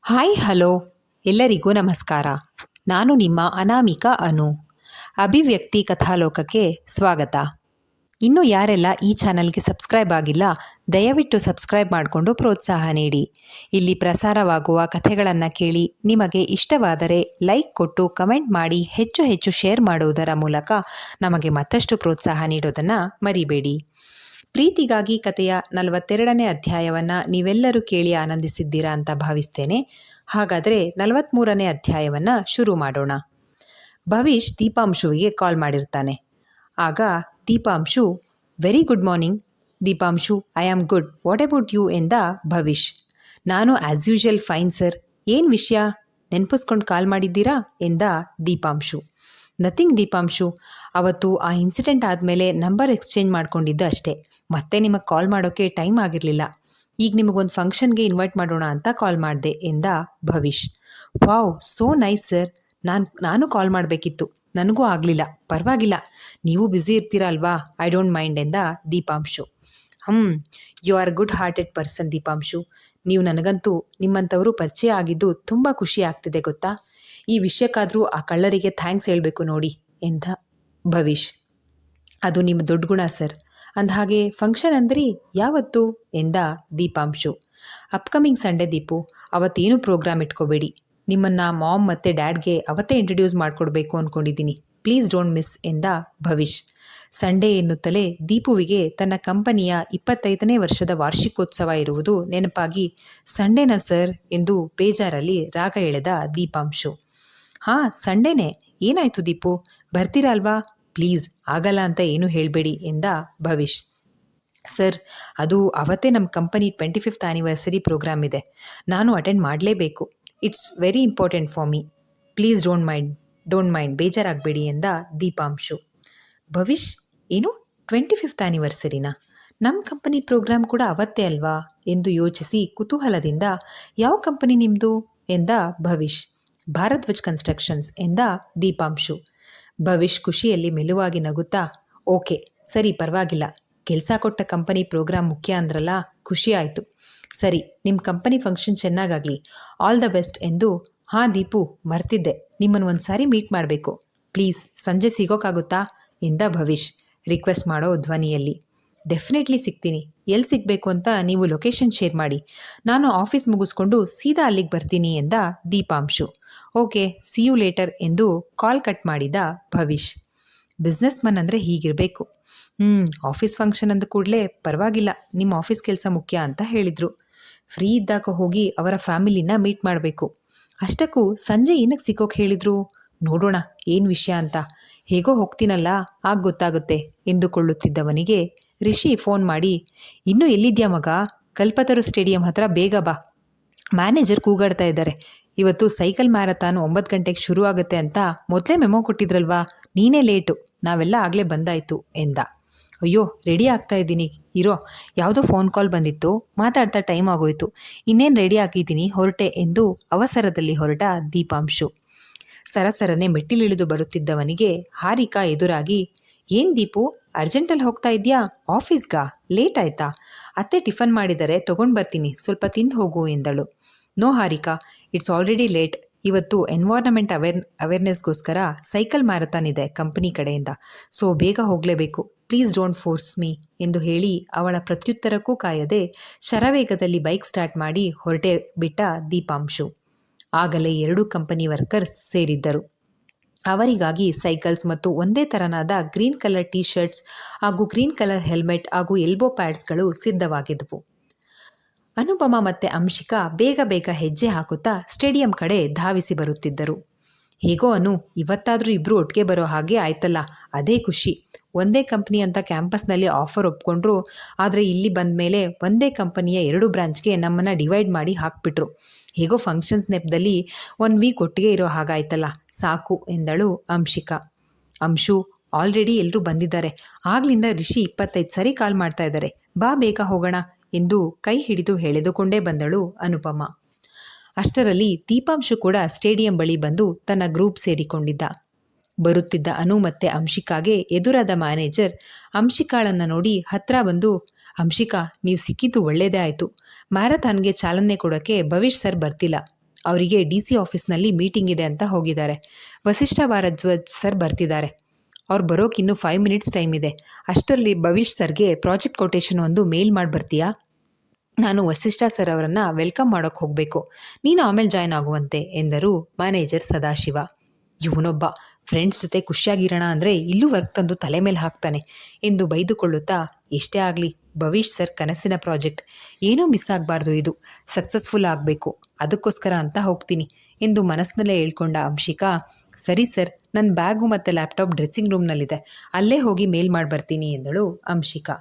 Hi hello ಎಲ್ಲರಿಗೂ ನಮಸ್ಕಾರ. ನಾನು ನಿಮ್ಮ ಅನಾಮಿಕಾ ಅನು. ಅಭಿವ್ಯಕ್ತಿ ಕಥಾಲೋಕಕ್ಕೆ ಸ್ವಾಗತ. ಇನ್ನೂ ಯಾರೆಲ್ಲ ಈ ಚಾನಲ್ಗೆ ಸಬ್ಸ್ಕ್ರೈಬ್ ಆಗಿಲ್ಲ, ದಯವಿಟ್ಟು ಸಬ್ಸ್ಕ್ರೈಬ್ ಮಾಡಿಕೊಂಡು ಪ್ರೋತ್ಸಾಹ ನೀಡಿ. ಇಲ್ಲಿ ಪ್ರಸಾರವಾಗುವ ಕಥೆಗಳನ್ನು ಕೇಳಿ ನಿಮಗೆ ಇಷ್ಟವಾದರೆ ಲೈಕ್ ಕೊಟ್ಟು ಕಮೆಂಟ್ ಮಾಡಿ ಹೆಚ್ಚು ಹೆಚ್ಚು ಶೇರ್ ಮಾಡುವುದರ ಮೂಲಕ ನಮಗೆ ಮತ್ತಷ್ಟು ಪ್ರೋತ್ಸಾಹ ನೀಡೋದನ್ನು ಮರಿಬೇಡಿ. ಪ್ರೀತಿಗಾಗಿ ಕಥೆಯ 42ನೇ ಅಧ್ಯಾಯವನ್ನು ನೀವೆಲ್ಲರೂ ಕೇಳಿ ಆನಂದಿಸಿದ್ದೀರಾ ಅಂತ ಭಾವಿಸ್ತೇನೆ. ಹಾಗಾದರೆ 43ನೇ ಅಧ್ಯಾಯವನ್ನು ಶುರು ಮಾಡೋಣ. ಭವಿಷ್ ದೀಪಾಂಶುವಿಗೆ ಕಾಲ್ ಮಾಡಿರ್ತಾನೆ. ಆಗ Deepanshu, very good morning. Deepanshu, I am good, what about you ಎಂದ ಭವಿಷ್. ನಾನು ಆ್ಯಸ್ ಯೂಶುವಲ್ ಫೈನ್ ಸರ್. ಏನು ವಿಷಯ, ನೆನಪಿಸ್ಕೊಂಡು ಕಾಲ್ ಮಾಡಿದ್ದೀರಾ ಎಂದ ದೀಪಾಂಶು. ನಥಿಂಗ್ ದೀಪಾಂಶು, ಅವತ್ತು ಆ ಇನ್ಸಿಡೆಂಟ್ ಆದಮೇಲೆ ನಂಬರ್ ಎಕ್ಸ್ಚೇಂಜ್ ಮಾಡ್ಕೊಂಡಿದ್ದೆ ಅಷ್ಟೇ. ಮತ್ತೆ ನಿಮಗೆ ಕಾಲ್ ಮಾಡೋಕ್ಕೆ ಟೈಮ್ ಆಗಿರಲಿಲ್ಲ. ಈಗ ನಿಮಗೊಂದು ಫಂಕ್ಷನ್ಗೆ ಇನ್ವೈಟ್ ಮಾಡೋಣ ಅಂತ ಕಾಲ್ ಮಾಡಿದೆ ಎಂದ Bhavish. Wow, so nice sir. ನಾನು ಕಾಲ್ ಮಾಡಬೇಕಿತ್ತು, ನನಗೂ ಆಗಲಿಲ್ಲ. ಪರವಾಗಿಲ್ಲ, ನೀವು ಬ್ಯುಸಿ ಇರ್ತೀರ ಅಲ್ವಾ, ಐ ಡೋಂಟ್ ಮೈಂಡ್ ಎಂದ Deepanshu. You are good hearted person Deepanshu. ನೀವು ನನಗಂತೂ ನಿಮ್ಮಂಥವರು ಪರಿಚಯ ಆಗಿದ್ದು ತುಂಬ ಖುಷಿ ಆಗ್ತಿದೆ ಗೊತ್ತಾ. ಈ ವಿಷಯಕ್ಕಾದರೂ ಆ ಕಳ್ಳರಿಗೆ ಥ್ಯಾಂಕ್ಸ್ ಹೇಳಬೇಕು ನೋಡಿ ಎಂದ ಭವಿಷ್. ಅದು ನಿಮ್ಮ ದೊಡ್ಡ ಗುಣ ಸರ್. ಅಂದಹಾಗೆ ಫಂಕ್ಷನ್ ಅಂದ್ರಿ, ಯಾವತ್ತು ಎಂದ ದೀಪಾಂಶು. ಅಪ್ಕಮಿಂಗ್ ಸಂಡೇ ದೀಪು, ಅವತ್ತೇನು ಪ್ರೋಗ್ರಾಮ್ ಇಟ್ಕೋಬೇಡಿ. ನಿಮ್ಮನ್ನು ಮಾಮ್ ಮತ್ತು ಡ್ಯಾಡ್ಗೆ ಅವತ್ತೇ ಇಂಟ್ರಡ್ಯೂಸ್ ಮಾಡಿಕೊಡ್ಬೇಕು ಅಂದ್ಕೊಂಡಿದ್ದೀನಿ. ಪ್ಲೀಸ್ ಡೋಂಟ್ ಮಿಸ್ ಎಂದ ಭವಿಷ್. ಸಂಡೇ ಎನ್ನುತ್ತಲೇ ದೀಪುವಿಗೆ ತನ್ನ ಕಂಪನಿಯ 25ನೇ ವರ್ಷದ ವಾರ್ಷಿಕೋತ್ಸವ ಇರುವುದು ನೆನಪಾಗಿ, ಸಂಡೇನಾ ಸರ್ ಎಂದು ಬೇಜಾರಲ್ಲಿ ರಾಗ ಎಳೆದ ದೀಪಾಂಶು. ಹಾಂ, ಸಂಡೇನೇ. ಏನಾಯಿತು ದೀಪು, ಬರ್ತೀರಾ ಅಲ್ವಾ? ಪ್ಲೀಸ್, ಆಗಲ್ಲ ಅಂತ ಏನೂ ಹೇಳಬೇಡಿ ಎಂದ ಭವಿಷ್. ಸರ್, ಅದು ಅವತ್ತೇ ನಮ್ಮ ಕಂಪನಿ 25th ಆ್ಯನಿವರ್ಸರಿ ಪ್ರೋಗ್ರಾಮ್ ಇದೆ. ನಾನು ಅಟೆಂಡ್ ಮಾಡಲೇಬೇಕು. It's very important for me. Please don't mind, ಬೇಜಾರಾಗಬೇಡಿ ಎಂದ ದೀಪಾಂಶು. ಭವಿಷ್, ಏನು 25th ಆ್ಯನಿವರ್ಸರಿನಾ? ನಮ್ಮ ಕಂಪನಿ ಪ್ರೋಗ್ರಾಮ್ ಕೂಡ ಅವತ್ತೇ ಅಲ್ವಾ ಎಂದು ಯೋಚಿಸಿ ಕುತೂಹಲದಿಂದ, ಯಾವ ಕಂಪನಿ ನಿಮ್ಮದು ಎಂದ ಭವಿಷ್. ಭಾರದ್ವಾಜ್ ಕನ್ಸ್ಟ್ರಕ್ಷನ್ಸ್ ಎಂದ ದೀಪಾಂಶು. ಭವಿಷ್ ಖುಷಿಯಲ್ಲಿ ಮೆಲುವಾಗಿ ನಗುತ್ತಾ, ಓಕೆ ಸರಿ, ಪರವಾಗಿಲ್ಲ. ಕೆಲಸ ಕೊಟ್ಟ ಕಂಪನಿ ಪ್ರೋಗ್ರಾಮ್ ಮುಖ್ಯ ಅಂದ್ರಲ್ಲ, ಖುಷಿ ಆಯಿತು. ಸರಿ, ನಿಮ್ಮ ಕಂಪನಿ ಫಂಕ್ಷನ್ ಚೆನ್ನಾಗಾಗಲಿ, ಆಲ್ ದ ಬೆಸ್ಟ್ ಎಂದು. ಹಾಂ ದೀಪು, ಮರ್ತಿದ್ದೆ, ನಿಮ್ಮನ್ನು ಒಂದು ಸಾರಿ ಮೀಟ್ ಮಾಡಬೇಕು. ಪ್ಲೀಸ್ ಸಂಜೆ ಸಿಗೋಕ್ಕಾಗುತ್ತಾ ಎಂದ ಭವಿಷ್ ರಿಕ್ವೆಸ್ಟ್ ಮಾಡೋ ಧ್ವನಿಯಲ್ಲಿ. ಡೆಫಿನೆಟ್ಲಿ ಸಿಗ್ತೀನಿ. ಎಲ್ಲಿ ಸಿಗಬೇಕು ಅಂತ ನೀವು ಲೊಕೇಶನ್ ಶೇರ್ ಮಾಡಿ. ನಾನು ಆಫೀಸ್ ಮುಗಿಸ್ಕೊಂಡು ಸೀದಾ ಅಲ್ಲಿಗೆ ಬರ್ತೀನಿ ಎಂದ Deepanshu. Okay, C you later ಎಂದು ಕಾಲ್ ಕಟ್ ಮಾಡಿದ ಭವಿಷ್. ಬಿಸ್ನೆಸ್ ಮನ್ ಅಂದರೆ ಹೀಗಿರಬೇಕು. ಆಫೀಸ್ ಫಂಕ್ಷನ್ ಅಂದ ಕೂಡಲೇ ಪರವಾಗಿಲ್ಲ, ನಿಮ್ಮ ಆಫೀಸ್ ಕೆಲಸ ಮುಖ್ಯ ಅಂತ ಹೇಳಿದರು. ಫ್ರೀ ಇದ್ದಾಗ ಹೋಗಿ ಅವರ ಫ್ಯಾಮಿಲಿನ ಮೀಟ್ ಮಾಡಬೇಕು. ಅಷ್ಟಕ್ಕೂ ಸಂಜೆ ಏನಕ್ಕೆ ಸಿಗೋಕೆ ಹೇಳಿದರು? ನೋಡೋಣ ಏನು ವಿಷಯ ಅಂತ. ಹೇಗೋ ಹೋಗ್ತೀನಲ್ಲ, ಆಗ ಗೊತ್ತಾಗುತ್ತೆ ಎಂದುಕೊಳ್ಳುತ್ತಿದ್ದವನಿಗೆ ರಿಷಿ ಫೋನ್ ಮಾಡಿ, ಇನ್ನೂ ಎಲ್ಲಿದ್ಯಾ ಮಗ? ಕಲ್ಪತರು ಸ್ಟೇಡಿಯಂ ಹತ್ರ ಬೇಗ ಬಾ. ಮ್ಯಾನೇಜರ್ ಕೂಗಾಡ್ತಾ ಇದ್ದಾರೆ. ಇವತ್ತು ಸೈಕಲ್ ಮ್ಯಾರಥಾನ್ 9 ಗಂಟೆಗೆ ಶುರು ಆಗುತ್ತೆ ಅಂತ ಮೊದಲೇ ಮೆಮೊ ಕೊಟ್ಟಿದ್ರಲ್ವಾ, ನೀನೇ ಲೇಟು, ನಾವೆಲ್ಲ ಆಗಲೇ ಬಂದಾಯಿತು ಎಂದ. ಅಯ್ಯೋ, ರೆಡಿ ಆಗ್ತಾ ಇದ್ದೀನಿ ಇರೋ, ಯಾವುದೋ ಫೋನ್ ಕಾಲ್ ಬಂದಿತ್ತು, ಮಾತಾಡ್ತಾ ಟೈಮ್ ಆಗೋಯ್ತು. ಇನ್ನೇನು ರೆಡಿ ಆಗಿದ್ದೀನಿ, ಹೊರಟೆ ಎಂದು ಅವಸರದಲ್ಲಿ ಹೊರಟ ದೀಪಾಂಶು. ಸರಸರನೆ ಮೆಟ್ಟಿಲಿಳಿದು ಬರುತ್ತಿದ್ದವನಿಗೆ ಹಾರಿಕಾ ಎದುರಾಗಿ, ಏನು ದೀಪು, ಅರ್ಜೆಂಟಲ್ಲಿ ಹೋಗ್ತಾ ಇದೆಯಾ? ಆಫೀಸ್ಗಾ? ಲೇಟ್ ಆಯ್ತಾ? ಅತ್ತೆ ಟಿಫನ್ ಮಾಡಿದರೆ ತೊಗೊಂಡು ಬರ್ತೀನಿ, ಸ್ವಲ್ಪ ತಿಂದು ಹೋಗು ಎಂದಳು. No Harika, it's already late. ಇವತ್ತು ಎನ್ವೈರ್ನಮೆಂಟ್ ಅವೇರ್ನೆಸ್ಗೋಸ್ಕರ ಸೈಕಲ್ ಮ್ಯಾರಥಾನ್ ಇದೆ ಕಂಪನಿ ಕಡೆಯಿಂದ, ಸೊ ಬೇಗ ಹೋಗಲೇಬೇಕು. ಪ್ಲೀಸ್ ಡೋಂಟ್ ಫೋರ್ಸ್ ಮೀ ಎಂದು ಹೇಳಿ ಅವಳ ಪ್ರತ್ಯುತ್ತರಕ್ಕೂ ಕಾಯದೆ ಶರವೇಗದಲ್ಲಿ ಬೈಕ್ ಸ್ಟಾರ್ಟ್ ಮಾಡಿ ಹೊರಟೆ ಬಿಟ್ಟ ದೀಪಾಂಶು. ಆಗಲೇ 2 ಕಂಪನಿ ವರ್ಕರ್ಸ್ ಸೇರಿದ್ದರು. ಅವರಿಗಾಗಿ ಸೈಕಲ್ಸ್ ಮತ್ತು ಒಂದೇ ತೆರನಾದ ಗ್ರೀನ್ ಕಲರ್ ಟೀ ಶರ್ಟ್ಸ್ ಹಾಗೂ ಗ್ರೀನ್ ಕಲರ್ ಹೆಲ್ಮೆಟ್ ಹಾಗೂ ಎಲ್ಬೋ ಪ್ಯಾಡ್ಸ್ಗಳು ಸಿದ್ಧವಾಗಿದ್ದವು. ಅನುಪಮ ಮತ್ತು ಅಂಶಿಕಾ ಬೇಗ ಬೇಗ ಹೆಜ್ಜೆ ಹಾಕುತ್ತಾ ಸ್ಟೇಡಿಯಂ ಕಡೆ ಧಾವಿಸಿ ಬರುತ್ತಿದ್ದರು. ಹೇಗೋ ಅನು, ಇವತ್ತಾದರೂ ಇಬ್ಬರು ಒಟ್ಟಿಗೆ ಬರೋ ಹಾಗೆ ಆಯ್ತಲ್ಲ, ಅದೇ ಖುಷಿ. ಒಂದೇ ಕಂಪ್ನಿ ಅಂತ ಕ್ಯಾಂಪಸ್ನಲ್ಲಿ ಆಫರ್ ಒಪ್ಕೊಂಡ್ರು, ಆದರೆ ಇಲ್ಲಿ ಬಂದ ಮೇಲೆ ಒಂದೇ ಕಂಪನಿಯ 2 ಬ್ರಾಂಚ್ಗೆ ನಮ್ಮನ್ನು ಡಿವೈಡ್ ಮಾಡಿ ಹಾಕ್ಬಿಟ್ರು. ಹೇಗೋ ಫಂಕ್ಷನ್ಸ್ ನೆಪದಲ್ಲಿ 1 ವೀಕ್ ಒಟ್ಟಿಗೆ ಇರೋ ಹಾಗಾಯ್ತಲ್ಲ, ಸಾಕು ಎಂದಳು ಅಂಶಿಕಾ. ಅಂಶು, ಆಲ್ರೆಡಿ ಎಲ್ಲರೂ ಬಂದಿದ್ದಾರೆ. ಆಗ್ಲಿಂದ ರಿಷಿ 25 ಸರಿ ಕಾಲ್ ಮಾಡ್ತಾ ಇದ್ದಾರೆ, ಬಾ ಬೇಗ ಹೋಗೋಣ ಎಂದು ಕೈ ಹಿಡಿದು ಎಳೆದುಕೊಂಡೇ ಬಂದಳು ಅನುಪಮ. ಅಷ್ಟರಲ್ಲಿ ದೀಪಾಂಶು ಕೂಡ ಸ್ಟೇಡಿಯಂ ಬಳಿ ಬಂದು ತನ್ನ ಗ್ರೂಪ್ ಸೇರಿಕೊಂಡಿದ್ದ. ಬರುತ್ತಿದ್ದ ಅನು ಮತ್ತೆ ಅಂಶಿಕಾಗೆ ಎದುರಾದ ಮ್ಯಾನೇಜರ್ ಅಂಶಿಕಾಳನ್ನು ನೋಡಿ ಹತ್ರ ಬಂದು, ಅಂಶಿಕಾ, ನೀವು ಸಿಕ್ಕಿದ್ದು ಒಳ್ಳೆಯದೇ ಆಯಿತು. ಮ್ಯಾರಥಾನ್ಗೆ ಚಾಲನೆ ಕೊಡೋಕ್ಕೆ ಭವಿಷ್ ಸರ್ ಬರ್ತಿಲ್ಲ. ಅವರಿಗೆ DC ಆಫೀಸ್ನಲ್ಲಿ ಮೀಟಿಂಗ್ ಇದೆ ಅಂತ ಹೋಗಿದ್ದಾರೆ. ವಸಿಷ್ಠ ಭಾರದ್ವಾಜ್ ಸರ್ ಬರ್ತಿದ್ದಾರೆ. ಅವ್ರು ಬರೋಕೆ ಇನ್ನೂ 5 ಮಿನಿಟ್ಸ್ ಟೈಮ್ ಇದೆ. ಅಷ್ಟರಲ್ಲಿ ಭವಿಷ್ ಸರ್ಗೆ ಪ್ರಾಜೆಕ್ಟ್ ಕೊಟೇಶನ್ ಒಂದು ಮೇಲ್ ಮಾಡಿ ಬರ್ತೀಯಾ? ನಾನು ವಸಿಷ್ಠ ಸರ್ ಅವರನ್ನು ವೆಲ್ಕಮ್ ಮಾಡೋಕ್ಕೆ ಹೋಗಬೇಕು. ನೀನು ಆಮೇಲೆ ಜಾಯ್ನ್ ಆಗುವಂತೆ ಎಂದರು ಮ್ಯಾನೇಜರ್ ಸದಾಶಿವ. ಇವನೊಬ್ಬ ಫ್ರೆಂಡ್ಸ್ ಜೊತೆ ಖುಷಿಯಾಗಿರೋಣ ಅಂದರೆ ಇಲ್ಲೂ ವರ್ಕ್ ತಂದು ತಲೆ ಮೇಲೆ ಹಾಕ್ತಾನೆ ಎಂದು ಬೈದುಕೊಳ್ಳುತ್ತಾ, ಎಷ್ಟೇ ಆಗಲಿ ಭವಿಷ್ ಸರ್ ಕನಸಿನ ಪ್ರಾಜೆಕ್ಟ್, ಏನೂ ಮಿಸ್ ಆಗಬಾರ್ದು, ಇದು ಸಕ್ಸಸ್ಫುಲ್ ಆಗಬೇಕು, ಅದಕ್ಕೋಸ್ಕರ ಅಂತ ಹೋಗ್ತೀನಿ ಎಂದು ಮನಸ್ಸಿನಲ್ಲೇ ಹೇಳ್ಕೊಂಡ ಅಂಶಿಕಾ, ಸರಿ ಸರ್, ನನ್ನ ಬ್ಯಾಗು ಮತ್ತು ಲ್ಯಾಪ್ಟಾಪ್ ಡ್ರೆಸ್ಸಿಂಗ್ ರೂಮ್ನಲ್ಲಿದೆ, ಅಲ್ಲೇ ಹೋಗಿ ಮೇಲ್ ಮಾಡಿ ಬರ್ತೀನಿ ಎಂದಳು ಅಂಶಿಕಾ.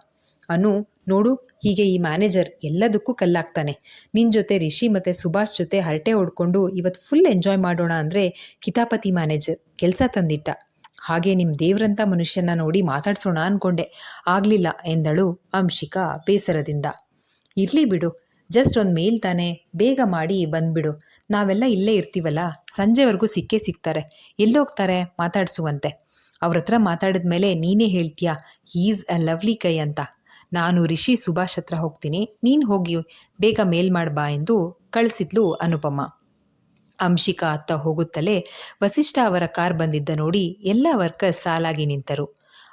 ಅನು, ನೋಡು, ಹೀಗೆ ಈ ಮ್ಯಾನೇಜರ್ ಎಲ್ಲದಕ್ಕೂ ಕಲ್ಲಾಗ್ತಾನೆ. ನಿನ್ನ ಜೊತೆ ರಿಷಿ ಮತ್ತು ಸುಭಾಷ್ ಜೊತೆ ಹರಟೆ ಹೊಡ್ಕೊಂಡು ಇವತ್ತು ಫುಲ್ ಎಂಜಾಯ್ ಮಾಡೋಣ ಅಂದರೆ ಕಿತಾಪತಿ ಮ್ಯಾನೇಜರ್ ಕೆಲಸ ತಂದಿಟ್ಟ. ಹಾಗೆ ನಿಮ್ಮ ದೇವರಂಥ ಮನುಷ್ಯನ ನೋಡಿ ಮಾತಾಡ್ಸೋಣ ಅಂದ್ಕೊಂಡೆ, ಆಗಲಿಲ್ಲ ಎಂದಳು ಅಂಶಿಕಾ ಬೇಸರದಿಂದ. ಇರಲಿ ಬಿಡು, ಜಸ್ಟ್ ಒಂದು ಮೇಲ್ ತಾನೇ, ಬೇಗ ಮಾಡಿ ಬಂದುಬಿಡು. ನಾವೆಲ್ಲ ಇಲ್ಲೇ ಇರ್ತೀವಲ್ಲ, ಸಂಜೆವರೆಗೂ ಸಿಕ್ಕೇ ಸಿಗ್ತಾರೆ. ಎಲ್ಲೋಗ್ತಾರೆ ಮಾತಾಡಿಸುವಂತೆ. ಅವ್ರ ಹತ್ರ ಮಾತಾಡಿದ ಮೇಲೆ ನೀನೇ ಹೇಳ್ತೀಯಾ ಈಸ್ ಅ ಲವ್ಲಿ ಕೈ ಅಂತ. ನಾನು ರಿಷಿ ಸುಭಾಷ್ ಹತ್ರ ಹೋಗ್ತೀನಿ, ನೀನು ಹೋಗಿ ಬೇಗ ಮೇಲ್ ಮಾಡ್ಬಾ ಎಂದು ಕಳಿಸಿದ್ಲು ಅನುಪಮ. ಅಂಶಿಕಾ ಅತ್ತ ಹೋಗುತ್ತಲೇ ವಸಿಷ್ಠ ಅವರ ಕಾರ್ ಬಂದಿದ್ದ ನೋಡಿ ಎಲ್ಲ ವರ್ಕರ್ಸ್ ಸಾಲಾಗಿ ನಿಂತರು.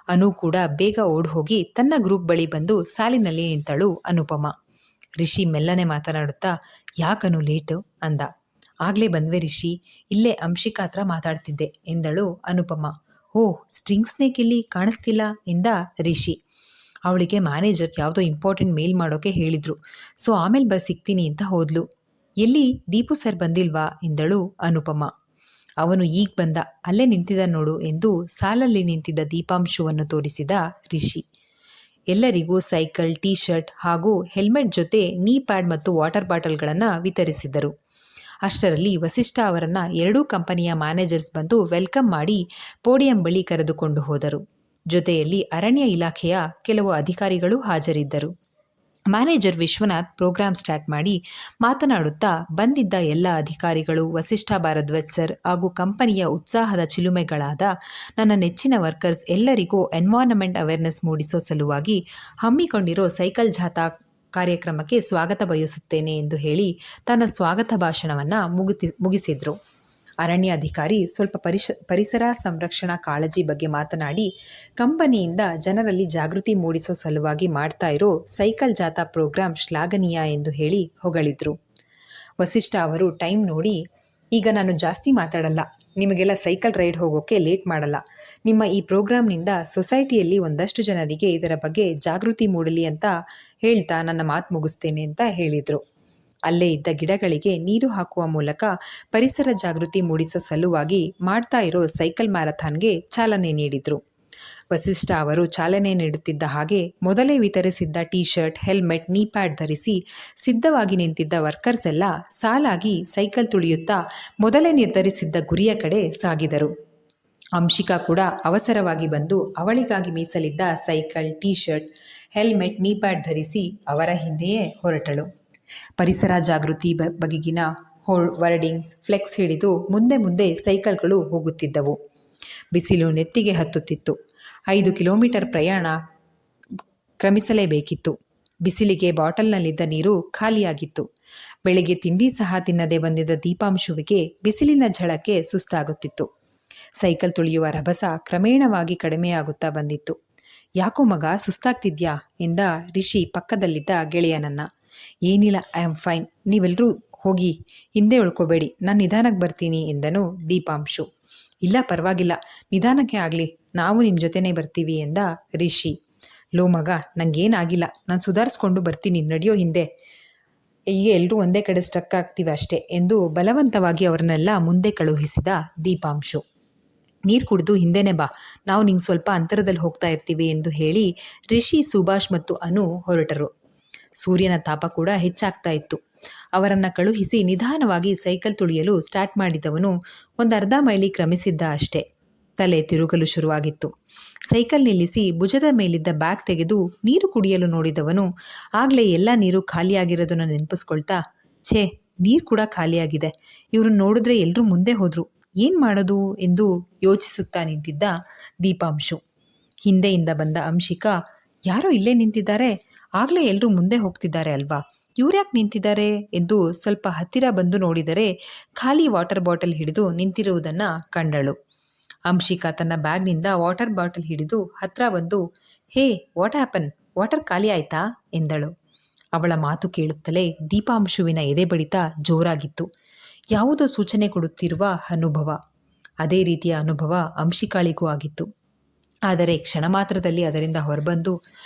ಅನು ಕೂಡ ಬೇಗ ಓಡ್ ಹೋಗಿ ತನ್ನ ಗ್ರೂಪ್ ಬಳಿ ಬಂದು ಸಾಲಿನಲ್ಲಿ ನಿಂತಳು ಅನುಪಮ. ರಿಷಿ ಮೆಲ್ಲನೆ ಮಾತನಾಡುತ್ತಾ, ಯಾಕನು ಲೇಟು ಅಂದ. ಆಗಲೇ ಬಂದ್ವೆ ರಿಷಿ, ಇಲ್ಲೇ ಅಂಶಿಕಾ ಹತ್ರ ಮಾತಾಡ್ತಿದ್ದೆ ಎಂದಳು ಅನುಪಮ. ಓ, ಸ್ಟ್ರಿಂಗ್ ಸ್ನೇಕ್ ಇಲ್ಲಿ ಕಾಣಿಸ್ತಿಲ್ಲ ಎಂದ ರಿಷಿ. ಅವಳಿಗೆ ಮ್ಯಾನೇಜರ್ ಯಾವುದೋ ಇಂಪಾರ್ಟೆಂಟ್ ಮೇಲ್ ಮಾಡೋಕೆ ಹೇಳಿದ್ರು, ಸೊ ಆಮೇಲೆ ಸಿಗ್ತೀನಿ ಅಂತ ಹೋದ್ಲು. ಎಲ್ಲಿ ದೀಪು ಸರ್ ಬಂದಿಲ್ವಾ ಎಂದಳು ಅನುಪಮ. ಅವನು ಈಗ ಬಂದ, ಅಲ್ಲೇ ನಿಂತಿದ್ದ ನೋಡು ಎಂದು ಸಾಲಲ್ಲಿ ನಿಂತಿದ್ದ ದೀಪಾಂಶುವನ್ನು ತೋರಿಸಿದ ರಿಷಿ. ಎಲ್ಲರಿಗೂ ಸೈಕಲ್, ಟೀ ಶರ್ಟ್ ಹಾಗೂ ಹೆಲ್ಮೆಟ್ ಜೊತೆ ನೀ ಪ್ಯಾಡ್ ಮತ್ತು ವಾಟರ್ ಬಾಟಲ್ಗಳನ್ನು ವಿತರಿಸಿದರು. ಅಷ್ಟರಲ್ಲಿ ವಸಿಷ್ಠ ಅವರನ್ನು 2 ಕಂಪನಿಯ ಮ್ಯಾನೇಜರ್ಸ್ ಬಂದು ವೆಲ್ಕಮ್ ಮಾಡಿ ಪೋಡಿಯಂ ಬಳಿ ಕರೆದುಕೊಂಡು ಹೋದರು. ಜೊತೆಯಲ್ಲಿ ಅರಣ್ಯ ಇಲಾಖೆಯ ಕೆಲವು ಅಧಿಕಾರಿಗಳು ಹಾಜರಿದ್ದರು. ಮ್ಯಾನೇಜರ್ ವಿಶ್ವನಾಥ್ ಪ್ರೋಗ್ರಾಂ ಸ್ಟಾರ್ಟ್ ಮಾಡಿ ಮಾತನಾಡುತ್ತಾ, ಬಂದಿದ್ದ ಎಲ್ಲ ಅಧಿಕಾರಿಗಳು, ವಸಿಷ್ಠ ಭಾರದ್ವಾಜ್ ಸರ್ ಹಾಗೂ ಕಂಪನಿಯ ಉತ್ಸಾಹದ ಚಿಲುಮೆಗಳಾದ ನನ್ನ ನೆಚ್ಚಿನ ವರ್ಕರ್ಸ್ ಎಲ್ಲರಿಗೂ ಎನ್ವೈರನ್ಮೆಂಟ್ ಅವೇರ್ನೆಸ್ ಮೂಡಿಸೋ ಸಲುವಾಗಿ ಹಮ್ಮಿಕೊಂಡಿರೋ ಸೈಕಲ್ ಜಾಥಾ ಕಾರ್ಯಕ್ರಮಕ್ಕೆ ಸ್ವಾಗತ ಬಯಸುತ್ತೇನೆ ಎಂದು ಹೇಳಿ ತನ್ನ ಸ್ವಾಗತ ಭಾಷಣವನ್ನು ಮುಗಿಸಿದ್ರು. ಅರಣ್ಯ ಅಧಿಕಾರಿ ಸ್ವಲ್ಪ ಪರಿಸರ ಸಂರಕ್ಷಣಾ ಕಾಳಜಿ ಬಗ್ಗೆ ಮಾತನಾಡಿ, ಕಂಪನಿಯಿಂದ ಜನರಲ್ಲಿ ಜಾಗೃತಿ ಮೂಡಿಸೋ ಸಲುವಾಗಿ ಮಾಡ್ತಾ ಇರೋ ಸೈಕಲ್ ಜಾಥಾ ಪ್ರೋಗ್ರಾಂ ಶ್ಲಾಘನೀಯ ಎಂದು ಹೇಳಿ ಹೊಗಳಿದ್ರು. ವಸಿಷ್ಠ ಅವರು ಟೈಮ್ ನೋಡಿ, ಈಗ ನಾನು ಜಾಸ್ತಿ ಮಾತಾಡಲ್ಲ, ನಿಮಗೆಲ್ಲ ಸೈಕಲ್ ರೈಡ್ ಹೋಗೋಕ್ಕೆ ಲೇಟ್ ಮಾಡಲ್ಲ. ನಿಮ್ಮ ಈ ಪ್ರೋಗ್ರಾಂನಿಂದ ಸೊಸೈಟಿಯಲ್ಲಿ ಒಂದಷ್ಟು ಜನರಿಗೆ ಇದರ ಬಗ್ಗೆ ಜಾಗೃತಿ ಮೂಡಲಿ ಅಂತ ಹೇಳ್ತಾ ನನ್ನ ಮಾತು ಮುಗಿಸ್ತೇನೆ ಅಂತ ಹೇಳಿದರು. ಅಲ್ಲೇ ಇದ್ದ ಗಿಡಗಳಿಗೆ ನೀರು ಹಾಕುವ ಮೂಲಕ ಪರಿಸರ ಜಾಗೃತಿ ಮೂಡಿಸೋ ಸಲುವಾಗಿ ಮಾಡ್ತಾ ಇರೋ ಸೈಕಲ್ ಮ್ಯಾರಥಾನ್ಗೆ ಚಾಲನೆ ನೀಡಿದರು. ವಸಿಷ್ಠ ಅವರು ಚಾಲನೆ ನೀಡುತ್ತಿದ್ದ ಹಾಗೆ ಮೊದಲೇ ವಿತರಿಸಿದ್ದ ಟೀ ಶರ್ಟ್, ಹೆಲ್ಮೆಟ್, ನೀ ಪ್ಯಾಡ್ ಧರಿಸಿ ಸಿದ್ಧವಾಗಿ ನಿಂತಿದ್ದ ವರ್ಕರ್ಸ್ ಎಲ್ಲ ಸಾಲಾಗಿ ಸೈಕಲ್ ತುಳಿಯುತ್ತಾ ಮೊದಲೇ ನಿರ್ಧರಿಸಿದ್ದ ಗುರಿಯ ಕಡೆ ಸಾಗಿದರು. ಅಂಶಿಕಾ ಕೂಡ ಅವಸರವಾಗಿ ಬಂದು ಅವಳಿಗಾಗಿ ಮೀಸಲಿದ್ದ ಸೈಕಲ್, ಟೀ ಶರ್ಟ್, ಹೆಲ್ಮೆಟ್, ನೀ ಪ್ಯಾಡ್ ಧರಿಸಿ ಅವರ ಹಿಂದೆಯೇ ಹೊರಟಳು. ಪರಿಸರ ಜಾಗೃತಿ ಬಗೆಗಿನ ವರ್ಡಿಂಗ್ಸ್, ಫ್ಲೆಕ್ಸ್ ಹಿಡಿದು ಮುಂದೆ ಸೈಕಲ್ಗಳು ಹೋಗುತ್ತಿದ್ದವು. ಬಿಸಿಲು ನೆತ್ತಿಗೆ ಹತ್ತುತ್ತಿತ್ತು. 5 ಕಿಲೋಮೀಟರ್ ಪ್ರಯಾಣ ಕ್ರಮಿಸಲೇಬೇಕಿತ್ತು. ಬಿಸಿಲಿಗೆ ಬಾಟಲ್ನಲ್ಲಿದ್ದ ನೀರು ಖಾಲಿಯಾಗಿತ್ತು. ಬೆಳಿಗ್ಗೆ ತಿಂಡಿ ಸಹ ತಿನ್ನದೆ ಬಂದಿದ್ದ ದೀಪಾಂಶುವಿಗೆ ಬಿಸಿಲಿನ ಝಳಕ್ಕೆ ಸುಸ್ತಾಗುತ್ತಿತ್ತು. ಸೈಕಲ್ ತುಳಿಯುವ ರಭಸ ಕ್ರಮೇಣವಾಗಿ ಕಡಿಮೆಯಾಗುತ್ತಾ ಬಂದಿತ್ತು. ಯಾಕೋ ಮಗ, ಸುಸ್ತಾಗ್ತಿದ್ಯಾ ಎಂದ ರಿಷಿ ಪಕ್ಕದಲ್ಲಿದ್ದ ಗೆಳೆಯನನ್ನ. ಏನಿಲ್ಲ, ಐ ಆಮ್ ಫೈನ್, ನೀವೆಲ್ಲರೂ ಹೋಗಿ ಹಿಂದೆ ಉಳ್ಕೋಬೇಡಿ, ನಾನು ನಿಧಾನಕ್ಕೆ ಬರ್ತೀನಿ ಎಂದನು ದೀಪಾಂಶು. ಇಲ್ಲ ಪರವಾಗಿಲ್ಲ, ನಿಧಾನಕ್ಕೆ ಆಗಲಿ, ನಾವು ನಿಮ್ಮ ಜೊತೆನೇ ಬರ್ತೀವಿ ಎಂದ ರಿಷಿ. ಲೋ ಮಗ, ನನಗೇನಾಗಿಲ್ಲ, ನಾನು ಸುಧಾರಿಸ್ಕೊಂಡು ಬರ್ತೀನಿ, ನಡೆಯೋ ಹಿಂದೆ. ಈಗ ಎಲ್ಲರೂ ಒಂದೇ ಕಡೆ ಸ್ಟ್ರಕ್ ಆಗ್ತೀವಿ ಅಷ್ಟೇ ಎಂದು ಬಲವಂತವಾಗಿ ಅವರನ್ನೆಲ್ಲ ಮುಂದೆ ಕಳುಹಿಸಿದ ದೀಪಾಂಶು. ನೀರು ಕುಡಿದು ಹಿಂದೆನೇ ಬಾ, ನಾವು ನಿಂಗೆ ಸ್ವಲ್ಪ ಅಂತರದಲ್ಲಿ ಹೋಗ್ತಾ ಇರ್ತೀವಿ ಎಂದು ಹೇಳಿ ರಿಷಿ, ಸುಭಾಷ್ ಮತ್ತು ಅನು ಹೊರಟರು. ಸೂರ್ಯನ ತಾಪ ಕೂಡ ಹೆಚ್ಚಾಗ್ತಾ ಇತ್ತು. ಅವರನ್ನು ಕಳುಹಿಸಿ ನಿಧಾನವಾಗಿ ಸೈಕಲ್ ತುಳಿಯಲು ಸ್ಟಾರ್ಟ್ ಮಾಡಿದವನು ಒಂದು ಅರ್ಧ ಮೈಲಿ ಕ್ರಮಿಸಿದ್ದ ಅಷ್ಟೇ. ತಲೆ ತಿರುಗಲು ಶುರುವಾಗಿತ್ತು. ಸೈಕಲ್ ನಿಲ್ಲಿಸಿ ಭುಜದ ಮೇಲಿದ್ದ ಬ್ಯಾಗ್ ತೆಗೆದು ನೀರು ಕುಡಿಯಲು ನೋಡಿದವನು ಆಗಲೇ ಎಲ್ಲ ನೀರು ಖಾಲಿಯಾಗಿರೋದನ್ನು ನೆನಪಿಸ್ಕೊಳ್ತಾ, ಛೇ, ನೀರು ಕೂಡ ಖಾಲಿಯಾಗಿದೆ, ಇವ್ರನ್ನ ನೋಡಿದ್ರೆ ಎಲ್ಲರೂ ಮುಂದೆ ಹೋದ್ರು, ಏನು ಮಾಡೋದು ಎಂದು ಯೋಚಿಸುತ್ತಾ ನಿಂತಿದ್ದ ದೀಪಾಂಶು. ಹಿಂದೆಯಿಂದ ಬಂದ ಅಂಶಿಕಾ, ಯಾರೋ ಇಲ್ಲೇ ನಿಂತಿದ್ದಾರೆ, ಆಗಲೇ ಎಲ್ಲರೂ ಮುಂದೆ ಹೋಗ್ತಿದ್ದಾರೆ ಅಲ್ವಾ, ಇವ್ರ್ಯಾಕೆ ನಿಂತಿದ್ದಾರೆ ಎಂದು ಸ್ವಲ್ಪ ಹತ್ತಿರ ಬಂದು ನೋಡಿದರೆ ಖಾಲಿ ವಾಟರ್ ಬಾಟಲ್ ಹಿಡಿದು ನಿಂತಿರುವುದನ್ನು ಕಂಡಳು. ಅಂಶಿಕಾ ತನ್ನ ಬ್ಯಾಗ್ನಿಂದ ವಾಟರ್ ಬಾಟಲ್ ಹಿಡಿದು ಹತ್ರ ಬಂದು, ಹೇ ವಾಟ್ ಹ್ಯಾಪನ್, ವಾಟರ್ ಖಾಲಿ ಆಯ್ತಾ ಎಂದಳು. ಅವಳ ಮಾತು ಕೇಳುತ್ತಲೇ ದೀಪಾಂಶುವಿನ ಎದೆ ಬಡಿತ ಜೋರಾಗಿತ್ತು. ಯಾವುದೋ ಸೂಚನೆ ಕೊಡುತ್ತಿರುವ ಅನುಭವ. ಅದೇ ರೀತಿಯ ಅನುಭವ ಅಂಶಿಕಾಳಿಗೂ ಆಗಿತ್ತು. ಆದರೆ ಕ್ಷಣ ಮಾತ್ರದಲ್ಲಿ ಅದರಿಂದ ಹೊರಬಂದು,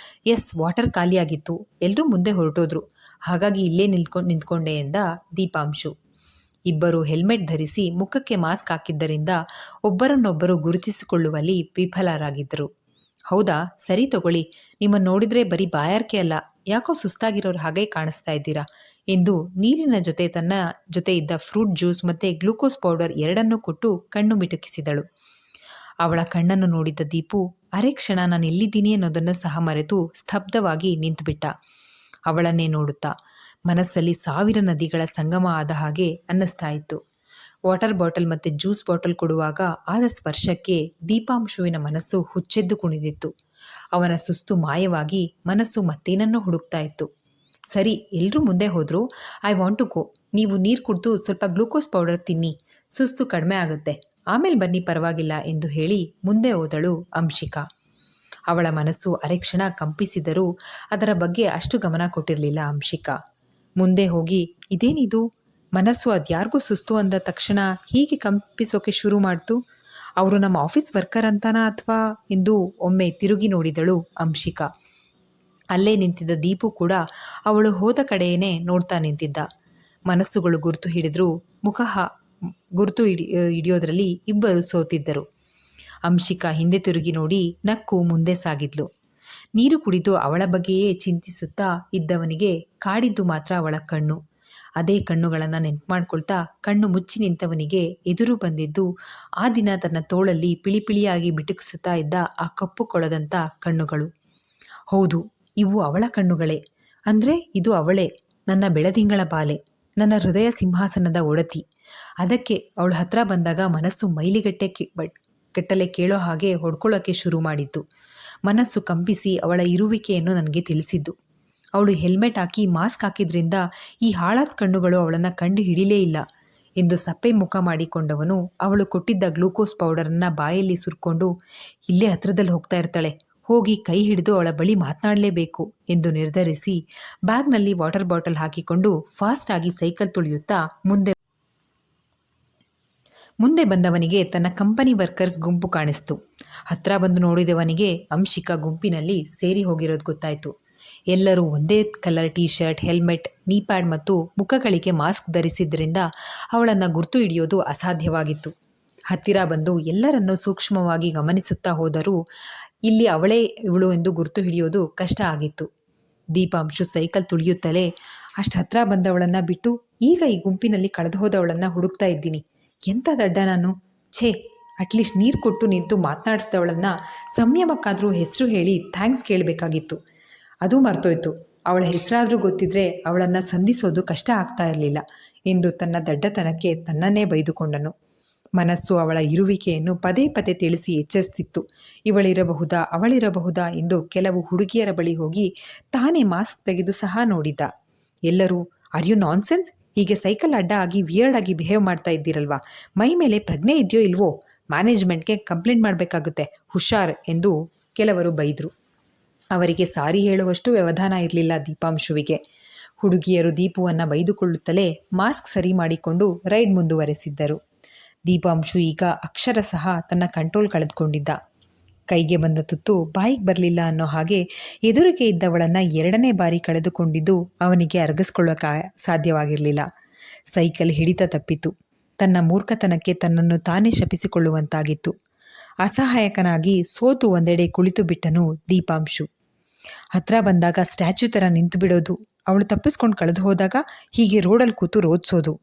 ಎಸ್ ವಾಟರ್ ಖಾಲಿಯಾಗಿತ್ತು, ಎಲ್ಲರೂ ಮುಂದೆ ಹೊರಟೋದ್ರು, ಹಾಗಾಗಿ ಇಲ್ಲೇ ನಿಂತ್ಕೊಂಡೆ ಎಂದ ದೀಪಾಂಶು. ಇಬ್ಬರು ಹೆಲ್ಮೆಟ್ ಧರಿಸಿ ಮುಖಕ್ಕೆ ಮಾಸ್ಕ್ ಹಾಕಿದ್ದರಿಂದ ಒಬ್ಬರನ್ನೊಬ್ಬರು ಗುರುತಿಸಿಕೊಳ್ಳುವಲ್ಲಿ ವಿಫಲರಾಗಿದ್ದರು. ಹೌದಾ, ಸರಿ ತಗೊಳ್ಳಿ, ನಿಮ್ಮನ್ನು ನೋಡಿದ್ರೆ ಬರೀ ಬಾಯಾರಿಕೆ ಅಲ್ಲ, ಯಾಕೋ ಸುಸ್ತಾಗಿರೋರು ಹಾಗೆ ಕಾಣಿಸ್ತಾ ಇದ್ದೀರಾ ಎಂದು ನೀರಿನ ಜೊತೆ ತನ್ನ ಜೊತೆ ಇದ್ದ ಫ್ರೂಟ್ ಜ್ಯೂಸ್ ಮತ್ತು ಗ್ಲೂಕೋಸ್ ಪೌಡರ್ ಎರಡನ್ನೂ ಕೊಟ್ಟು ಕಣ್ಣು ಮಿಟುಕಿಸಿದಳು. ಅವಳ ಕಣ್ಣನ್ನು ನೋಡಿದ್ದ ದೀಪು ಅರೆ ಕ್ಷಣ ನಾನು ಎಲ್ಲಿದ್ದೀನಿ ಅನ್ನೋದನ್ನು ಸಹ ಮರೆತು ಸ್ತಬ್ಧವಾಗಿ ನಿಂತುಬಿಟ್ಟ. ಅವಳನ್ನೇ ನೋಡುತ್ತಾ ಮನಸ್ಸಲ್ಲಿ ಸಾವಿರ ನದಿಗಳ ಸಂಗಮ ಆದ ಹಾಗೆ ಅನ್ನಿಸ್ತಾ ಇತ್ತು. ವಾಟರ್ ಬಾಟಲ್ ಮತ್ತು ಜ್ಯೂಸ್ ಬಾಟಲ್ ಕೊಡುವಾಗ ಆದ ಸ್ಪರ್ಶಕ್ಕೆ ದೀಪಾಂಶುವಿನ ಮನಸ್ಸು ಹುಚ್ಚೆದ್ದು ಕುಣಿದಿತ್ತು. ಅವನ ಸುಸ್ತು ಮಾಯವಾಗಿ ಮನಸ್ಸು ಮತ್ತೇನನ್ನೋ ಹುಡುಕ್ತಾ ಇತ್ತು. ಸರಿ, ಎಲ್ಲರೂ ಮುಂದೆ ಹೋದ್ರು, ಐ ವಾಂಟ್ ಟು ಗೋ, ನೀವು ನೀರು ಕುಡಿದು ಸ್ವಲ್ಪ ಗ್ಲೂಕೋಸ್ ಪೌಡರ್ ತಿನ್ನಿ, ಸುಸ್ತು ಕಡಿಮೆ ಆಗುತ್ತೆ, ಆಮೇಲೆ ಬನ್ನಿ ಪರವಾಗಿಲ್ಲ ಎಂದು ಹೇಳಿ ಮುಂದೆ ಹೋದಳು ಅಂಶಿಕಾ. ಅವಳ ಮನಸ್ಸು ಅರೆಕ್ಷಣ ಕಂಪಿಸಿದರೂ ಅದರ ಬಗ್ಗೆ ಅಷ್ಟು ಗಮನ ಕೊಟ್ಟಿರಲಿಲ್ಲ ಅಂಶಿಕಾ. ಮುಂದೆ ಹೋಗಿ ಇದೇನಿದು, ಮನಸ್ಸು ಅದ್ಯಾರಿಗೂ ಸುಸ್ತು ಅಂದ ತಕ್ಷಣ ಹೀಗೆ ಕಂಪಿಸೋಕೆ ಶುರು ಮಾಡ್ತು, ಅವರು ನಮ್ಮ ಆಫೀಸ್ ವರ್ಕರ್ ಅಂತಾನಾ ಅಥವಾ ಎಂದು ಒಮ್ಮೆ ತಿರುಗಿ ನೋಡಿದಳು ಅಂಶಿಕಾ. ಅಲ್ಲೇ ನಿಂತಿದ್ದ ದೀಪು ಕೂಡ ಅವಳು ಹೋದ ಕಡೆಯೇ ನೋಡ್ತಾ ನಿಂತಿದ್ದ. ಮನಸ್ಸುಗಳು ಗುರುತು ಹಿಡಿದ್ರೂ ಗುರುತು ಹಿಡಿಯೋದ್ರಲ್ಲಿ ಇಬ್ಬರು ಸೋತಿದ್ದರು. ಅಂಶಿಕಾ ಹಿಂದೆ ತಿರುಗಿ ನೋಡಿ ನಕ್ಕು ಮುಂದೆ ಸಾಗಿದ್ಲು. ನೀರು ಕುಡಿದು ಅವಳ ಬಗ್ಗೆಯೇ ಚಿಂತಿಸುತ್ತಾ ಇದ್ದವನಿಗೆ ಕಾಡಿದ್ದು ಮಾತ್ರ ಅವಳ ಕಣ್ಣು. ಅದೇ ಕಣ್ಣುಗಳನ್ನು ನೆನ್ಪು ಮಾಡ್ಕೊಳ್ತಾ ಕಣ್ಣು ಮುಚ್ಚಿ ನಿಂತವನಿಗೆ ಎದುರು ಬಂದಿದ್ದು ಆ ದಿನ ತನ್ನ ತೋಳಲ್ಲಿ ಪಿಳಿಪಿಳಿಯಾಗಿ ಬಿಟುಕಿಸುತ್ತಾ ಇದ್ದ ಆ ಕಪ್ಪು ಕೊಳದಂಥ ಕಣ್ಣುಗಳು. ಹೌದು, ಇವು ಅವಳ ಕಣ್ಣುಗಳೇ. ಅಂದರೆ ಇದು ಅವಳೇ, ನನ್ನ ಬೆಳದಿಂಗಳ ಬಾಲೆ, ನನ್ನ ಹೃದಯ ಸಿಂಹಾಸನದ ಒಡತಿ. ಅದಕ್ಕೆ ಅವಳು ಹತ್ರ ಬಂದಾಗ ಮನಸ್ಸು ಗಟ್ಟಲೆ ಕೇಳೋ ಹಾಗೆ ಹೊಡ್ಕೊಳ್ಳೋಕ್ಕೆ ಶುರು ಮಾಡಿದ್ದು. ಮನಸ್ಸು ಕಂಪಿಸಿ ಅವಳ ಇರುವಿಕೆಯನ್ನು ನನಗೆ ತಿಳಿಸಿದ್ದು. ಅವಳು ಹೆಲ್ಮೆಟ್ ಹಾಕಿ ಮಾಸ್ಕ್ ಹಾಕಿದ್ರಿಂದ ಈ ಹಾಳಾದ ಕಣ್ಣುಗಳು ಅವಳನ್ನು ಕಂಡು ಹಿಡಿಲೇ ಇಲ್ಲ ಎಂದು ಸಪ್ಪೆ ಮುಖ ಮಾಡಿಕೊಂಡವನು ಅವಳು ಕೊಟ್ಟಿದ್ದ ಗ್ಲೂಕೋಸ್ ಪೌಡರನ್ನು ಬಾಯಲ್ಲಿ ಸುರ್ಕೊಂಡು, ಇಲ್ಲೇ ಹತ್ರದಲ್ಲಿ ಹೋಗ್ತಾ ಇರ್ತಾಳೆ, ಹೋಗಿ ಕೈ ಹಿಡಿದು ಅವಳ ಬಳಿ ಮಾತನಾಡಲೇಬೇಕು ಎಂದು ನಿರ್ಧರಿಸಿ ಬ್ಯಾಗ್ನಲ್ಲಿ ವಾಟರ್ ಬಾಟಲ್ ಹಾಕಿಕೊಂಡು ಫಾಸ್ಟಾಗಿ ಸೈಕಲ್ ತುಳಿಯುತ್ತಾ ಮುಂದೆ ಬಂದವನಿಗೆ ತನ್ನ ಕಂಪನಿ ವರ್ಕರ್ಸ್ ಗುಂಪು ಕಾಣಿಸ್ತು. ಹತ್ರ ಬಂದು ನೋಡಿದವನಿಗೆ ಅಂಶಿಕಾ ಗುಂಪಿನಲ್ಲಿ ಸೇರಿ ಹೋಗಿರೋದು ಗೊತ್ತಾಯಿತು. ಎಲ್ಲರೂ ಒಂದೇ ಕಲರ್ ಟೀ ಶರ್ಟ್, ಹೆಲ್ಮೆಟ್, ನೀ ಪ್ಯಾಡ್ ಮತ್ತು ಮುಖಗಳಿಗೆ ಮಾಸ್ಕ್ ಧರಿಸಿದ್ದರಿಂದ ಅವಳನ್ನು ಗುರ್ತು ಹಿಡಿಯೋದು ಅಸಾಧ್ಯವಾಗಿತ್ತು. ಹತ್ತಿರ ಬಂದು ಎಲ್ಲರನ್ನೂ ಸೂಕ್ಷ್ಮವಾಗಿ ಗಮನಿಸುತ್ತಾ ಹೋದರೂ ಇಲ್ಲಿ ಅವಳೇ ಇವಳು ಎಂದು ಗುರ್ತು ಹಿಡಿಯೋದು ಕಷ್ಟ ಆಗಿತ್ತು. ದೀಪಾಂಶು ಸೈಕಲ್ ತುಳಿಯುತ್ತಲೇ ಅಷ್ಟು ಹತ್ರ ಬಂದವಳನ್ನು ಬಿಟ್ಟು ಈಗ ಈ ಗುಂಪಿನಲ್ಲಿ ಕಳೆದು ಹೋದವಳನ್ನು ಹುಡುಕ್ತಾ ಇದ್ದೀನಿ, ಎಂಥ ದಡ್ಡ ನಾನು, ಛೇ, ಅಟ್ಲೀಸ್ಟ್ ನೀರು ಕೊಟ್ಟು ನಿಂತು ಮಾತನಾಡಿಸಿದವಳನ್ನು ಸಂಯಮಕ್ಕಾದರೂ ಹೆಸರು ಹೇಳಿ ಥ್ಯಾಂಕ್ಸ್ ಕೇಳಬೇಕಾಗಿತ್ತು. ಅದು ಮರ್ತೋಯ್ತು, ಅವಳ ಹೆಸರಾದರೂ ಗೊತ್ತಿದ್ರೆ ಅವಳನ್ನು ಸಂಧಿಸೋದು ಕಷ್ಟ ಆಗ್ತಾ ಇರಲಿಲ್ಲ ಎಂದು ತನ್ನ ದಡ್ಡತನಕ್ಕೆ ತನ್ನನ್ನೇ ಬೈದುಕೊಂಡನು. ಮನಸ್ಸು ಅವಳ ಇರುವಿಕೆಯನ್ನು ಪದೇ ಪದೇ ತಿಳಿಸಿ ಎಚ್ಚರಿಸ್ತಿತ್ತು. ಇವಳಿರಬಹುದಾ, ಅವಳಿರಬಹುದಾ ಎಂದು ಕೆಲವು ಹುಡುಗಿಯರ ಬಳಿ ಹೋಗಿ ತಾನೇ ಮಾಸ್ಕ್ ತೆಗೆದು ಸಹ ನೋಡಿದ್ದ. ಎಲ್ಲರೂ ಆರ್ ಯು ನಾನ್ಸೆನ್ಸ್, ಹೀಗೆ ಸೈಕಲ್ ಅಡ್ಡ ಆಗಿ ವಿಯರ್ಡ್ ಆಗಿ ಬಿಹೇವ್ ಮಾಡ್ತಾ ಇದ್ದೀರಲ್ವಾ, ಮೈ ಮೇಲೆ ಪ್ರಜ್ಞೆ ಇದೆಯೋ ಇಲ್ವೋ, ಮ್ಯಾನೇಜ್ಮೆಂಟ್ಗೆ ಕಂಪ್ಲೇಂಟ್ ಮಾಡಬೇಕಾಗುತ್ತೆ, ಹುಷಾರ್ ಎಂದು ಕೆಲವರು ಬೈದರು. ಅವರಿಗೆ ಸಾರಿ ಹೇಳುವಷ್ಟು ವ್ಯವಧಾನ ಇರಲಿಲ್ಲ ದೀಪಾಂಶುವಿಗೆ. ಹುಡುಗಿಯರು ದೀಪುವನ್ನು ಬೈದುಕೊಳ್ಳುತ್ತಲೇ ಮಾಸ್ಕ್ ಸರಿ ಮಾಡಿಕೊಂಡು ರೈಡ್ ಮುಂದುವರೆಸಿದ್ದರು. ದೀಪಾಂಶು ಈಗ ಅಕ್ಷರಶಃ ತನ್ನ ಕಂಟ್ರೋಲ್ ಕಳೆದುಕೊಂಡಿದ್ದ. ಕೈಗೆ ಬಂದ ತುತ್ತು ಬಾಯಿಗೆ ಬರಲಿಲ್ಲ ಅನ್ನೋ ಹಾಗೆ ಎದುರಿಗೆ ಇದ್ದವಳನ್ನು ಎರಡನೇ ಬಾರಿ ಕಳೆದುಕೊಂಡಿದ್ದು ಅವನಿಗೆ ಅರಗಿಸ್ಕೊಳ್ಳೋಕೆ ಸಾಧ್ಯವಾಗಿರಲಿಲ್ಲ. ಸೈಕಲ್ ಹಿಡಿತ ತಪ್ಪಿತು. ತನ್ನ ಮೂರ್ಖತನಕ್ಕೆ ತನ್ನನ್ನು ತಾನೇ ಶಪಿಸಿಕೊಳ್ಳುವಂತಾಗಿತ್ತು. ಅಸಹಾಯಕನಾಗಿ ಸೋತು ಒಂದೆಡೆ ಕುಳಿತು ಬಿಟ್ಟನು ದೀಪಾಂಶು. ಹತ್ರ ಬಂದಾಗ ಸ್ಟ್ಯಾಚ್ಯೂ ಥರ ನಿಂತು ಬಿಡೋದು, ಅವಳು ತಪ್ಪಿಸ್ಕೊಂಡು ಕಳೆದು ಹೋದಾಗ ಹೀಗೆ ರೋಡಲ್ಲಿ ಕೂತು ರೋದಿಸೋದು.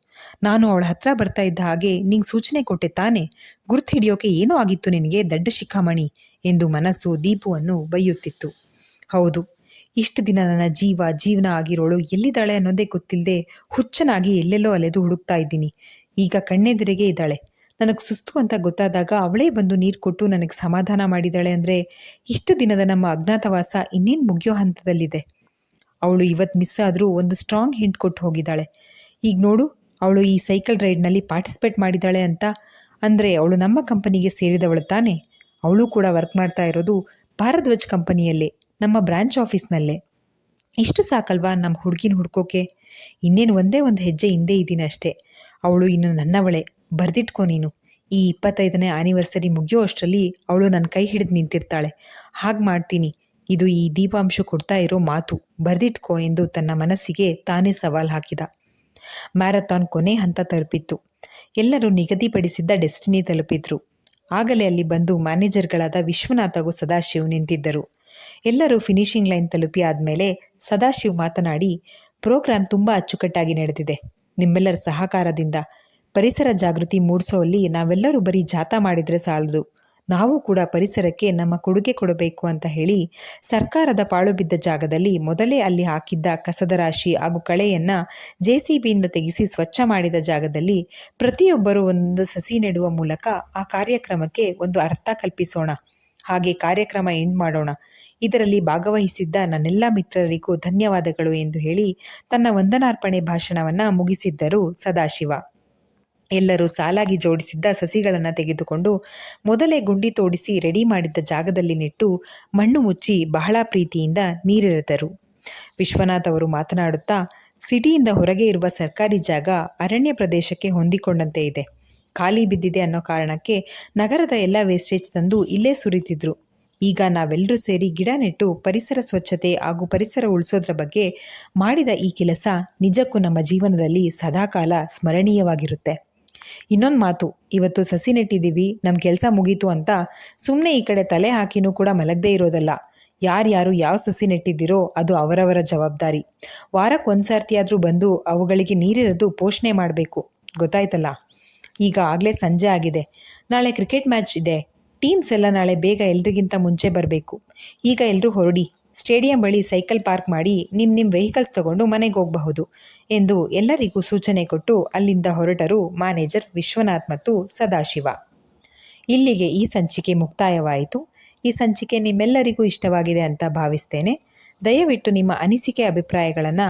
ನಾನು ಅವಳ ಹತ್ರ ಬರ್ತಾ ಇದ್ದ ಹಾಗೆ ನಿಂಗೆ ಸೂಚನೆ ಕೊಟ್ಟೆ ತಾನೆ, ಗುರ್ತು ಹಿಡಿಯೋಕೆ ಏನೂ ಆಗಿತ್ತು ನಿನಗೆ ದಡ್ಡ ಶಿಖಾಮಣಿ ಎಂದು ಮನಸ್ಸು ದೀಪುವನ್ನು ಬೈಯುತ್ತಿತ್ತು. ಹೌದು, ಇಷ್ಟು ದಿನ ನನ್ನ ಜೀವನ ಆಗಿರೋಳು ಎಲ್ಲಿದ್ದಾಳೆ ಅನ್ನೋದೇ ಗೊತ್ತಿಲ್ಲದೆ ಹುಚ್ಚನಾಗಿ ಎಲ್ಲೆಲ್ಲೋ ಅಲೆದು ಹುಡುಕ್ತಾ ಇದ್ದೀನಿ. ಈಗ ಕಣ್ಣೆದುರಿಗೆ ಇದ್ದಾಳೆ. ನನಗೆ ಸುಸ್ತು ಅಂತ ಗೊತ್ತಾದಾಗ ಅವಳೇ ಬಂದು ನೀರು ಕೊಟ್ಟು ನನಗೆ ಸಮಾಧಾನ ಮಾಡಿದ್ದಾಳೆ ಅಂದರೆ ಇಷ್ಟು ದಿನದ ನಮ್ಮ ಅಜ್ಞಾತವಾಸ ಇನ್ನೇನು ಮುಗಿಯೋ ಹಂತದಲ್ಲಿದೆ. ಅವಳು ಇವತ್ತು ಮಿಸ್ ಆದರೂ ಒಂದು ಸ್ಟ್ರಾಂಗ್ ಹಿಂಟ್ ಕೊಟ್ಟು ಹೋಗಿದ್ದಾಳೆ. ಈಗ ನೋಡು, ಅವಳು ಈ ಸೈಕಲ್ ರೈಡ್ನಲ್ಲಿ ಪಾರ್ಟಿಸಿಪೇಟ್ ಮಾಡಿದ್ದಾಳೆ ಅಂತ. ಅಂದರೆ ಅವಳು ನಮ್ಮ ಕಂಪನಿಗೆ ಸೇರಿದವಳು ತಾನೇ. ಅವಳು ಕೂಡ ವರ್ಕ್ ಮಾಡ್ತಾ ಇರೋದು ಭಾರದ್ವಾಜ್ ಕಂಪನಿಯಲ್ಲೇ, ನಮ್ಮ ಬ್ರಾಂಚ್ ಆಫೀಸ್ನಲ್ಲೇ. ಇಷ್ಟು ಸಾಕಲ್ವಾ ನಮ್ಮ ಹುಡುಗಿನ ಹುಡ್ಕೋಕೆ? ಇನ್ನೇನು ಒಂದೇ ಒಂದು ಹೆಜ್ಜೆ ಹಿಂದೆ ಇದ್ದೀನಿ ಅಷ್ಟೇ. ಅವಳು ಇನ್ನು ನನ್ನವಳೆ, ಬರೆದಿಟ್ಕೊ ನೀನು. ಈ 25ನೇ ಆನಿವರ್ಸರಿ ಮುಗಿಯೋ ಅಷ್ಟರಲ್ಲಿ ಅವಳು ನನ್ನ ಕೈ ಹಿಡಿದು ನಿಂತಿರ್ತಾಳೆ. ಹಾಗೆ ಮಾಡ್ತೀನಿ, ಇದು ಈ ದೀಪಾಂಶು ಕೊಡ್ತಾ ಇರೋ ಮಾತು, ಬರೆದಿಟ್ಕೋ ಎಂದು ತನ್ನ ಮನಸ್ಸಿಗೆ ತಾನೇ ಸವಾಲು ಹಾಕಿದ. ಮ್ಯಾರಥಾನ್ ಕೊನೆ ಹಂತ ತಲುಪಿತ್ತು. ಎಲ್ಲರೂ ನಿಗದಿಪಡಿಸಿದ್ದ ಡೆಸ್ಟಿನಿ ತಲುಪಿದ್ರು. ಆಗಲೇ ಅಲ್ಲಿ ಬಂದು ಮ್ಯಾನೇಜರ್ಗಳಾದ ವಿಶ್ವನಾಥ್ ಹಾಗೂ ಸದಾಶಿವ್ ನಿಂತಿದ್ದರು. ಎಲ್ಲರೂ ಫಿನಿಷಿಂಗ್ ಲೈನ್ ತಲುಪಿ ಆದಮೇಲೆ ಸದಾಶಿವ್ ಮಾತನಾಡಿ, ಪ್ರೋಗ್ರಾಂ ತುಂಬ ಅಚ್ಚುಕಟ್ಟಾಗಿ ನಡೆದಿದೆ. ನಿಮ್ಮೆಲ್ಲರ ಸಹಕಾರದಿಂದ ಪರಿಸರ ಜಾಗೃತಿ ಮೂಡಿಸೋಲ್ಲಿ ನಾವೆಲ್ಲರೂ ಬರೀ ಜಾಥಾ ಮಾಡಿದರೆ ಸಾಲದು, ನಾವು ಕೂಡ ಪರಿಸರಕ್ಕೆ ನಮ್ಮ ಕೊಡುಗೆ ಕೊಡಬೇಕು ಅಂತ ಹೇಳಿ ಸರ್ಕಾರದ ಪಾಳು ಬಿದ್ದ ಜಾಗದಲ್ಲಿ ಮೊದಲೇ ಅಲ್ಲಿ ಹಾಕಿದ್ದ ಕಸದ ರಾಶಿ ಹಾಗೂ ಕಳೆಯನ್ನು JCBಯಿಂದ ತೆಗೆಸಿ ಸ್ವಚ್ಛ ಮಾಡಿದ ಜಾಗದಲ್ಲಿ ಪ್ರತಿಯೊಬ್ಬರೂ ಒಂದು ಸಸಿ ನೆಡುವ ಮೂಲಕ ಆ ಕಾರ್ಯಕ್ರಮಕ್ಕೆ ಒಂದು ಅರ್ಥ ಕಲ್ಪಿಸೋಣ. ಹಾಗೆ ಕಾರ್ಯಕ್ರಮ ಎಂಡ್ ಮಾಡೋಣ. ಇದರಲ್ಲಿ ಭಾಗವಹಿಸಿದ್ದ ನನ್ನೆಲ್ಲ ಮಿತ್ರರಿಗೂ ಧನ್ಯವಾದಗಳು ಎಂದು ಹೇಳಿ ತನ್ನ ವಂದನಾರ್ಪಣೆ ಭಾಷಣವನ್ನು ಮುಗಿಸಿದ್ದರು ಸದಾಶಿವ. ಎಲ್ಲರೂ ಸಾಲಾಗಿ ಜೋಡಿಸಿದ್ದ ಸಸಿಗಳನ್ನು ತೆಗೆದುಕೊಂಡು ಮೊದಲೇ ಗುಂಡಿ ತೋಡಿಸಿ ರೆಡಿ ಮಾಡಿದ್ದ ಜಾಗದಲ್ಲಿ ನೆಟ್ಟು ಮಣ್ಣು ಮುಚ್ಚಿ ಬಹಳ ಪ್ರೀತಿಯಿಂದ ನೀರೆರೆದರು. ವಿಶ್ವನಾಥ್ ಅವರು ಮಾತನಾಡುತ್ತಾ, ಸಿಟಿಯಿಂದ ಹೊರಗೆ ಇರುವ ಸರ್ಕಾರಿ ಜಾಗ ಅರಣ್ಯ ಪ್ರದೇಶಕ್ಕೆ ಹೊಂದಿಕೊಂಡಂತೆ ಇದೆ. ಖಾಲಿ ಬಿದ್ದಿದೆ ಅನ್ನೋ ಕಾರಣಕ್ಕೆ ನಗರದ ಎಲ್ಲ ವೇಸ್ಟೇಜ್ ತಂದು ಇಲ್ಲೇ ಸುರಿತಿದ್ರು. ಈಗ ನಾವೆಲ್ಲರೂ ಸೇರಿ ಗಿಡ ನೆಟ್ಟು ಪರಿಸರ ಸ್ವಚ್ಛತೆ ಹಾಗೂ ಪರಿಸರ ಉಳಿಸೋದ್ರ ಬಗ್ಗೆ ಮಾಡಿದ ಈ ಕೆಲಸ ನಿಜಕ್ಕೂ ನಮ್ಮ ಜೀವನದಲ್ಲಿ ಸದಾಕಾಲ ಸ್ಮರಣೀಯವಾಗಿರುತ್ತೆ. ಇನ್ನೊಂದು ಮಾತು, ಇವತ್ತು ಸಸಿ ನೆಟ್ಟಿದ್ದೀವಿ, ನಮ್ಮ ಕೆಲಸ ಮುಗೀತು ಅಂತ ಸುಮ್ಮನೆ ಈ ಕಡೆ ತಲೆ ಹಾಕಿನೂ ಕೂಡ ಮಲಗದೇ ಇರೋದಲ್ಲ. ಯಾರ್ಯಾರು ಯಾವ ಸಸಿ ನೆಟ್ಟಿದ್ದೀರೋ ಅದು ಅವರವರ ಜವಾಬ್ದಾರಿ. ವಾರಕ್ಕೆ ಒಂದು ಸರ್ತಿಯಾದರೂ ಬಂದು ಅವುಗಳಿಗೆ ನೀರಿರೆದು ಪೋಷಣೆ ಮಾಡಬೇಕು. ಗೊತ್ತಾಯ್ತಲ್ಲ? ಈಗ ಆಗಲೇ ಸಂಜೆ ಆಗಿದೆ. ನಾಳೆ ಕ್ರಿಕೆಟ್ ಮ್ಯಾಚ್ ಇದೆ. ಟೀಮ್ಸ್ ಎಲ್ಲ ನಾಳೆ ಬೇಗ ಎಲ್ರಿಗಿಂತ ಮುಂಚೆ ಬರಬೇಕು. ಈಗ ಎಲ್ಲರೂ ಹೊರಡಿ. ಸ್ಟೇಡಿಯಂ ಬಳಿ ಸೈಕಲ್ ಪಾರ್ಕ್ ಮಾಡಿ ನಿಮ್ಮ ವೆಹಿಕಲ್ಸ್ ತಗೊಂಡು ಮನೆಗೆ ಹೋಗಬಹುದು ಎಂದು ಎಲ್ಲರಿಗೂ ಸೂಚನೆ ಕೊಟ್ಟು ಅಲ್ಲಿಂದ ಹೊರಟರು ಮ್ಯಾನೇಜರ್ ವಿಶ್ವನಾಥ್ ಮತ್ತು ಸದಾಶಿವ. ಇಲ್ಲಿಗೆ ಈ ಸಂಚಿಕೆ ಮುಕ್ತಾಯವಾಯಿತು. ಈ ಸಂಚಿಕೆ ನಿಮ್ಮೆಲ್ಲರಿಗೂ ಇಷ್ಟವಾಗಿದೆ ಅಂತ ಭಾವಿಸ್ತೇನೆ. ದಯವಿಟ್ಟು ನಿಮ್ಮ ಅನಿಸಿಕೆ ಅಭಿಪ್ರಾಯಗಳನ್ನು